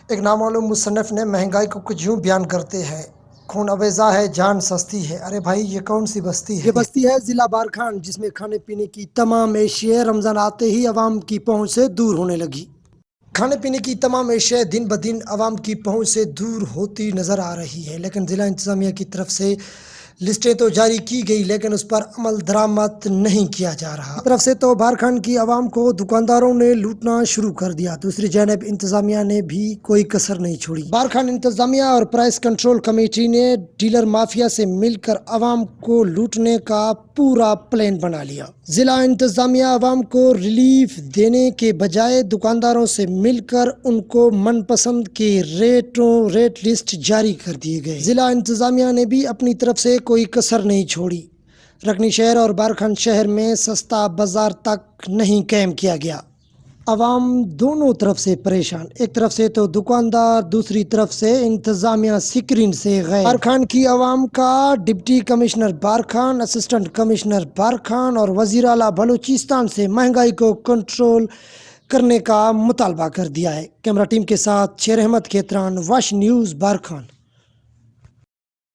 ایک نامعلوم مصنف نے مہنگائی کو کچھ یوں بیان کرتے ہیں: خون ابیضا ہے، جان سستی ہے۔ ارے بھائی، یہ کون سی بستی ہے؟ یہ بستی ہے ضلع بارکھان، جس میں کھانے پینے کی تمام اشیاء رمضان آتے ہی عوام کی پہنچ سے دور ہونے لگی۔ کھانے پینے کی تمام اشیاء دن بدن عوام کی پہنچ سے دور ہوتی نظر آ رہی ہے، لیکن ضلع انتظامیہ کی طرف سے لسٹیں تو جاری کی گئی، لیکن اس پر عمل درآمد نہیں کیا جا رہا۔ ایک طرف سے تو بارکھان کی عوام کو دکانداروں نے لوٹنا شروع کر دیا، دوسری جانب انتظامیہ نے بھی کوئی کسر نہیں چھوڑی۔ بارکھان انتظامیہ اور پرائس کنٹرول کمیٹی نے ڈیلر مافیا سے مل کر عوام کو لوٹنے کا پورا پلان بنا لیا۔ ضلع انتظامیہ عوام کو ریلیف دینے کے بجائے دکانداروں سے مل کر ان کو من پسند کے ریٹ لسٹ جاری کر دیے گئے۔ ضلع انتظامیہ نے بھی اپنی طرف سے کوئی کسر نہیں چھوڑی۔ رکنی شہر اور بارکھان شہر میں سستا بازار تک نہیں قائم کیا گیا۔ عوام دونوں طرف سے پریشان، ایک طرف سے تو دکاندار، دوسری طرف سے انتظامیہ اسکرین سے غائب۔ بارکھان کی عوام کا deputy commissioner Barkhan, assistant commissioner Barkhan اور وزیر اعلیٰ بلوچستان سے مہنگائی کو کنٹرول کرنے کا مطالبہ کر دیا ہے۔ کیمرہ ٹیم کے ساتھ شیر احمد کھیتران، واش نیوز، بارکھان۔